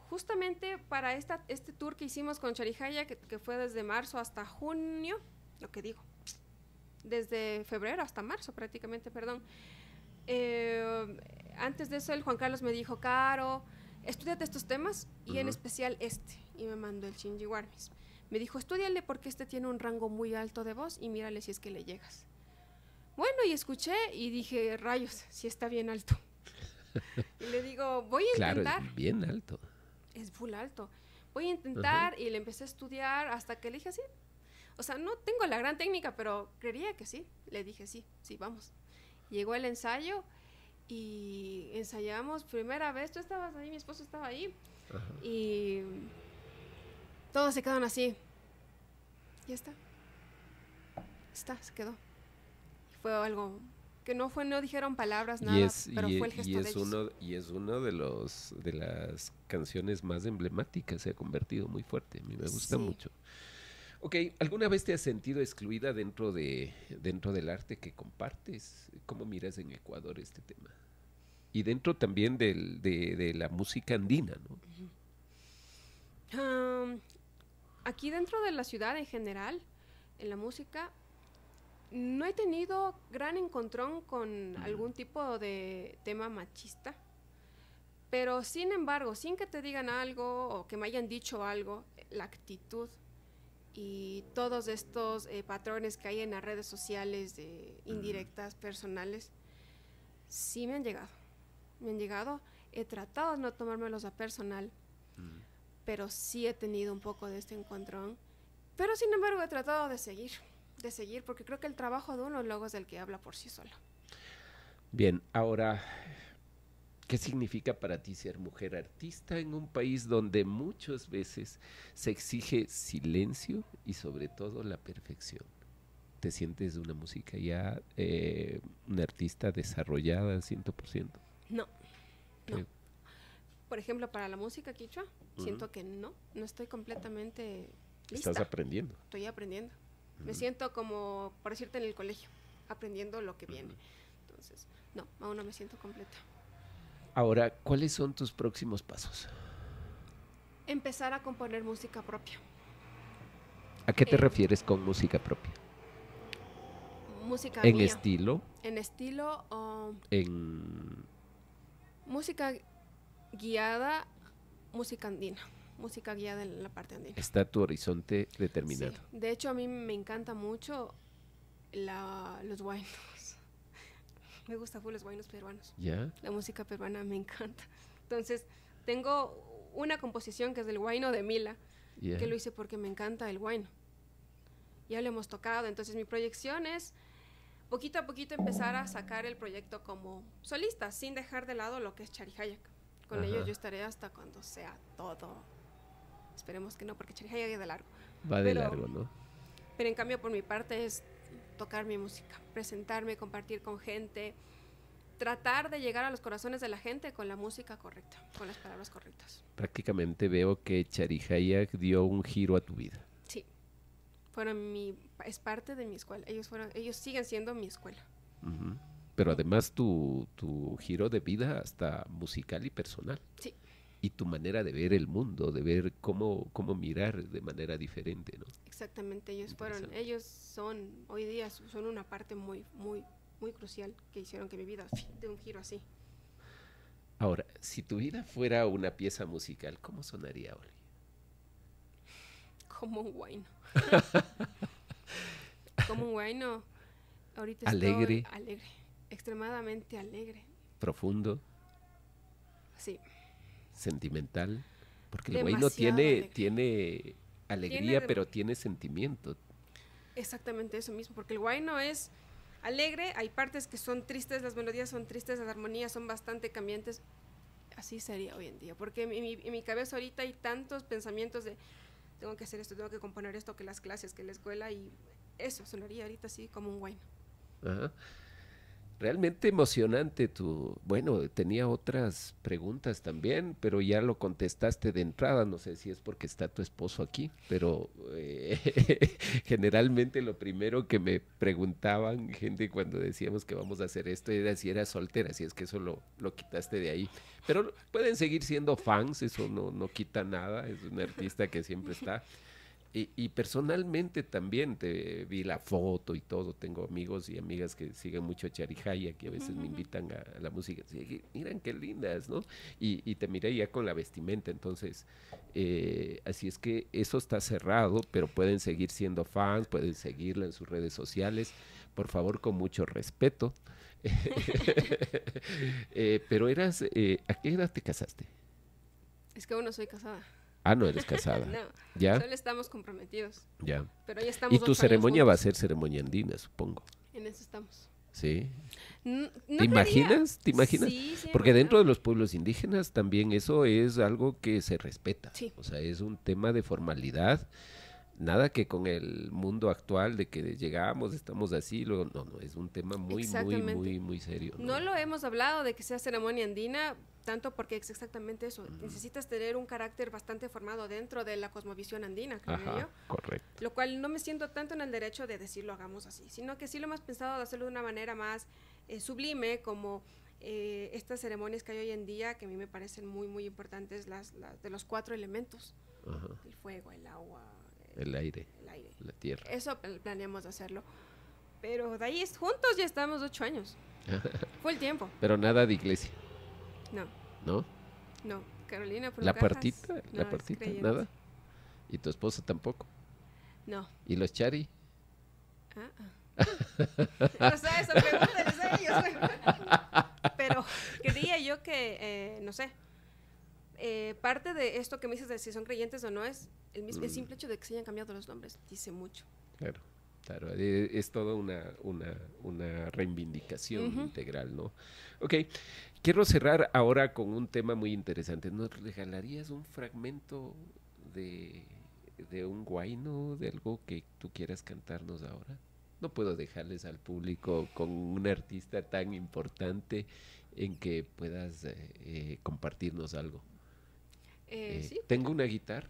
justamente para este tour que hicimos con Charihaya, que fue desde marzo hasta junio, desde febrero hasta marzo prácticamente, perdón. Antes de eso el Juan Carlos me dijo, Caro, estúdiate estos temas y en especial y me mandó el Shinji Warmis. Me dijo, estúdiale porque tiene un rango muy alto de voz y mírale si es que le llegas. Bueno, y escuché y dije, rayos, sí está bien alto. Y le digo, voy a intentar. Claro, es bien alto. Es full alto. Voy a intentar y le empecé a estudiar hasta que le dije sí. O sea, no tengo la gran técnica, pero creía que sí. Le dije sí, vamos. Llegó el ensayo y ensayamos primera vez. Tú estabas ahí, mi esposo estaba ahí. Y todos se quedaron así. Ya está. Se quedó. Fue algo que no dijeron palabras, nada, pero fue el gesto de ellos. Y es uno de las canciones más emblemáticas, se ha convertido muy fuerte, a mí me gusta mucho. Ok, ¿alguna vez te has sentido excluida dentro del arte que compartes? ¿Cómo miras en Ecuador este tema? Y dentro también de la música andina, ¿no? Aquí dentro de la ciudad en general, en la música, no he tenido gran encontrón con algún tipo de tema machista, pero sin embargo, sin que te digan algo o que me hayan dicho algo, la actitud y todos estos patrones que hay en las redes sociales de indirectas personales, sí me han llegado, he tratado de no tomármelos a personal, pero sí he tenido un poco de este encontrón, pero sin embargo he tratado de seguir, porque creo que el trabajo de uno luego es el que habla por sí solo. Bien, ahora, ¿qué significa para ti ser mujer artista en un país donde muchas veces se exige silencio y sobre todo la perfección? ¿Te sientes una música ya, una artista desarrollada al 100%? No. Por ejemplo, para la música quichua, siento que no estoy completamente lista. Estás aprendiendo. Estoy aprendiendo. Me siento como, por decirte, en el colegio, aprendiendo lo que viene. Entonces, no, aún no me siento completa. Ahora, ¿cuáles son tus próximos pasos? Empezar a componer música propia. ¿A qué te refieres con música propia? Música ¿En mía. estilo? En estilo, ¿En música guiada, música andina. Música guiada en la parte andina. está tu horizonte determinado? Sí. De hecho, a mí me encanta mucho los huaynos. Me gusta full los huaynos peruanos. ¿Ya? La música peruana me encanta. Entonces, tengo una composición que es del huayno de Mila, Yeah. que lo hice porque me encanta el huayno. Ya lo hemos tocado, entonces mi proyección es poquito a poquito empezar a sacar el proyecto como solista, sin dejar de lado lo que es Charihayak. Con Ajá. ellos yo estaré hasta cuando sea todo. Esperemos que no, porque Charihayak es de largo. Va de pero- largo, ¿no? Pero en cambio por mi parte es tocar mi música, presentarme, compartir con gente, tratar de llegar a los corazones de la gente con la música correcta, con las palabras correctas. Prácticamente veo que Charihayak dio un giro a tu vida. Sí, es parte de mi escuela. Ellos siguen siendo mi escuela. Ujú. Pero además tu giro de vida hasta musical y personal. Sí, Y tu manera de ver el mundo, de ver cómo mirar de manera diferente, ¿no? exactamente. Interesante. Ellos son hoy día son una parte muy, muy, muy crucial que hicieron que mi vida dé un giro así. Ahora, si tu vida fuera una pieza musical, ¿cómo sonaría, Oli? Como un guayno. Como un guayno. Ahorita Alegre. estoy alegre, extremadamente alegre. Profundo, Sí, sentimental. Porque el Demasiado güey no alegre. tiene alegría, Tiene pero tiene sentimiento. exactamente eso mismo, porque el guayno es alegre, hay partes que son tristes, las melodías son tristes, las armonías son bastante cambiantes. Así sería hoy en día, porque en mi cabeza ahorita hay tantos pensamientos de tengo que hacer esto, tengo que componer esto, que las clases, que la escuela, y eso sonaría ahorita así como un guayno. Ajá. Realmente emocionante bueno, tenía otras preguntas también, pero ya lo contestaste de entrada. No sé si es porque está tu esposo aquí, pero generalmente lo primero que me preguntaban gente cuando decíamos que vamos a hacer esto era si era soltera, si es que eso lo quitaste de ahí. Pero pueden seguir siendo fans, eso no quita nada, es un artista que siempre está. Y personalmente también te vi la foto y todo. Tengo amigos y amigas que siguen mucho a Charijaya, que a veces me invitan a la música. Sí, miran qué lindas, ¿no? Y te miré ya con la vestimenta. Entonces, así es que eso está cerrado, pero pueden seguir siendo fans, pueden seguirla en sus redes sociales. Por favor, con mucho respeto. Pero ¿a qué edad te casaste? Es que aún no soy casada. Ah, no eres casada. No, ¿Ya? solo estamos comprometidos, Ya. pero ya estamos Y tu 8 años ceremonia va a juntos. ser ceremonia andina, supongo. En eso estamos. Sí. No ¿Te imaginas? creería. ¿Te imaginas? Sí, sí, Porque dentro de imagino. los pueblos indígenas también eso es algo que se respeta. Sí. O sea, es un tema de formalidad. Nada que con el mundo actual de que llegamos, estamos así, luego, no, es un tema muy serio. No lo hemos hablado de que sea ceremonia andina, tanto porque es exactamente eso. Necesitas tener un carácter bastante formado dentro de la cosmovisión andina, creo yo. Ajá, correcto. Lo cual no me siento tanto en el derecho de decirlo hagamos así, sino que sí lo hemos pensado de hacerlo de una manera más sublime, como estas ceremonias que hay hoy en día, que a mí me parecen muy importantes, las de los 4 elementos: Ajá. el fuego, el agua, El aire, el aire. la tierra. Eso planeamos hacerlo. Pero de ahí juntos ya estamos 8 años. Fue el tiempo. Pero nada de iglesia, No, ¿no? no. Carolina, por La cajas, partita, no, es partita, creyente. nada. Y tu esposa tampoco. No. ¿Y los chari? No sé, eso pregúntales a ellos. Pero creía yo que, no sé, parte de esto que me dices de si son creyentes o no es el simple hecho de que se hayan cambiado los nombres, dice mucho. Claro, claro, es toda una reivindicación integral, ¿no? Ok, quiero cerrar ahora con un tema muy interesante. ¿Nos regalarías un fragmento de un guayno, de algo que tú quieras cantarnos ahora? No puedo dejarles al público con un artista tan importante en que puedas compartirnos algo. Sí. Tengo una guitarra.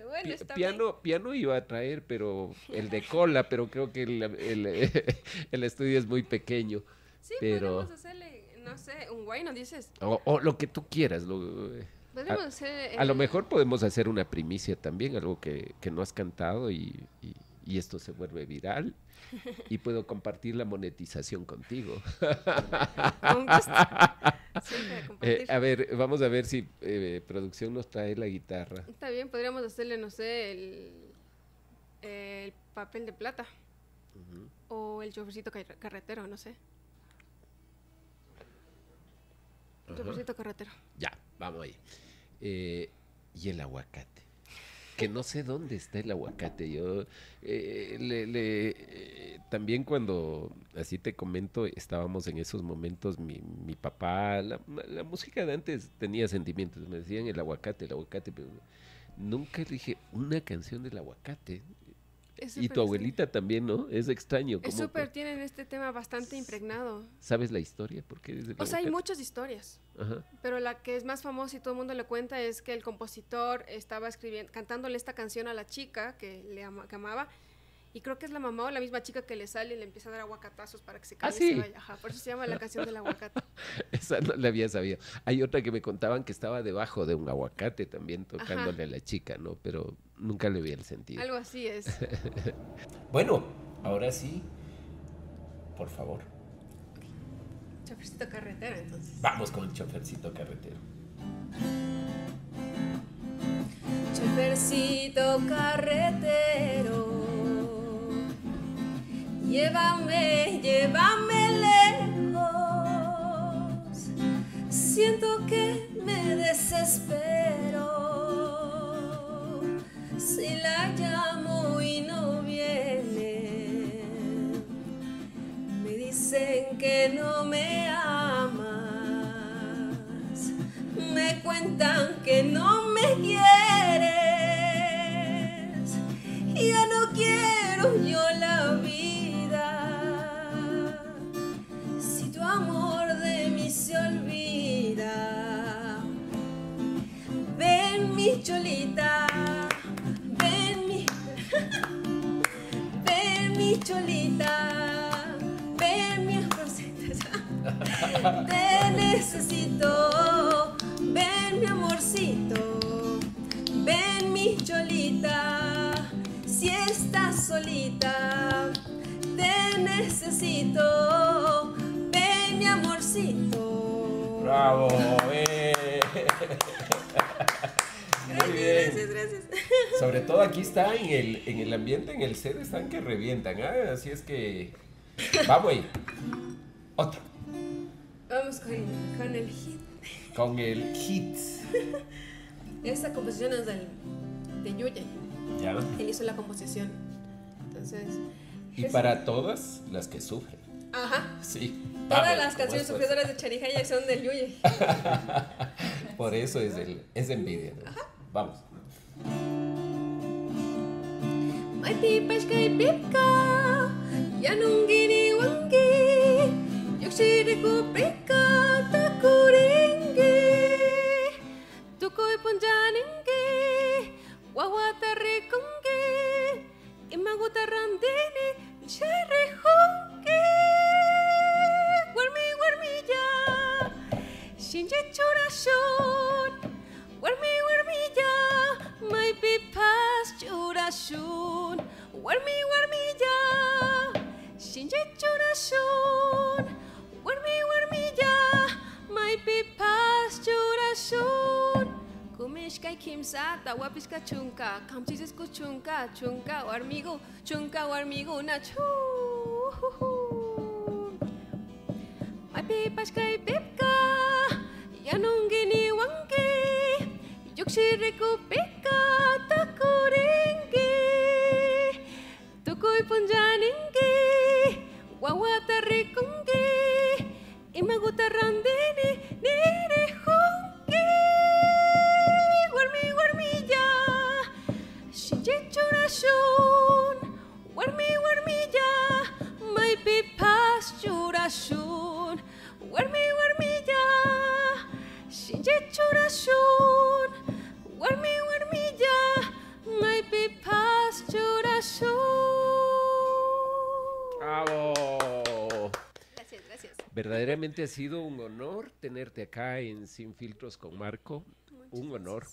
Bueno, está bien. Piano iba a traer, pero el de cola, pero creo que el estudio es muy pequeño. Sí, pero podríamos hacerle, no sé, un guayno, dices. O lo que tú quieras. Podríamos hacer... A lo mejor podemos hacer una primicia también, algo que no has cantado y esto se vuelve viral y puedo compartir la monetización contigo. Con gusto. Siempre a compartir. A ver, vamos a ver si producción nos trae la guitarra. Está bien, podríamos hacerle, no sé, el papel de plata. O el chofercito carretero, no sé. Chofercito carretero. Ya, vamos ahí. Y el aguacate. Que no sé dónde está el aguacate. Yo también cuando, así te comento, estábamos en esos momentos, mi papá, la música de antes tenía sentimientos. Me decían el aguacate, pero nunca le dije una canción del aguacate. Y tu abuelita también, ¿no? Es extraño. Es súper, tienen este tema bastante impregnado. ¿Sabes la historia? ¿Por qué O sea, hay muchas historias. Ajá. Pero la que es más famosa y todo el mundo le cuenta es que el compositor estaba cantándole esta canción a la chica que que amaba. Y creo que es la mamá o la misma chica que le sale y le empieza a dar aguacatazos para que se calle y se vaya. Ajá, por eso se llama la canción del aguacate. Esa no la había sabido. Hay otra que me contaban que estaba debajo de un aguacate también tocándole a la chica, ¿no? Pero nunca le vi el sentido. Algo así es. Bueno, ahora sí, por favor. Chofercito carretero, entonces. Vamos con el chofercito carretero. Chofercito carretero, llévame lejos. Siento que me desespero si la llamo y no viene. Me dicen que no me amas, me cuentan que no me quieres. Ya no quiero yo la vida si tu amor de mí se olvida. Ven mi cholita, ven mi cholita, ven mi amorcita. Te necesito, ven mi amorcito, ven mi cholita. Si estás solita, te necesito, ven mi amorcito. ¡Bravo! Gracias. Sobre todo aquí está en el ambiente, en el set, están que revientan, ¿eh? Así es que vamos ahí. Otro. Vamos con el hit. Con el hit. Esta composición es de Yuye. Ya. Él hizo la composición. Entonces. Y para todas las que sufren. Ajá. Sí. Todas Vamos, las canciones ¿cómo sufridoras de Charijaya son del Yuye. Por eso es envidia, ¿no? Vamos. May pipashka y pipka, yanungini wangi, yukshiriku prika takuringi, tukoy punjaningi, wawatarrikungi, imagutarrandini, sharihungi, warmi ya, shinji churashun, warmi ya, may pipas churashun, warmi ya, shinji churashun, warmi ya, may pipas churashun, kumishka Kay kimsa tawapiska chunka kamchisisku chunka warmigu nachu May pipas kay pipka yanungini wangki yuksiriku pika takuringi tukuy punjaningi wawatarikungi imagutarandini nirihungi warmilla shinjechurashun warmilla may pipas churashun warmilla shinjechurashun warmilla may pipas churashun. ¡Bravo! Gracias. Verdaderamente ha sido un honor tenerte acá en Sin Filtros con Marco. Un honor.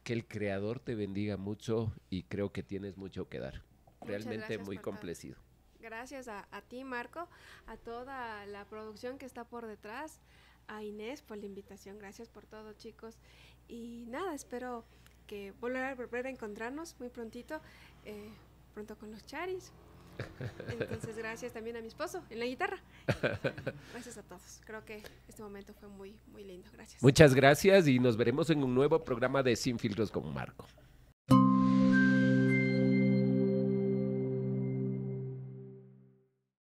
Que el Creador te bendiga mucho y creo que tienes mucho que dar. Realmente muy complacido. Gracias a ti, Marco, a toda la producción que está por detrás, a Inés por la invitación. Gracias por todo, chicos. Y nada, espero que volver a encontrarnos muy prontito, pronto con los Charis. Entonces, gracias también a mi esposo en la guitarra. Gracias a todos. Creo que este momento fue muy, muy lindo. Gracias. Muchas gracias y nos veremos en un nuevo programa de Sin Filtros con Marco.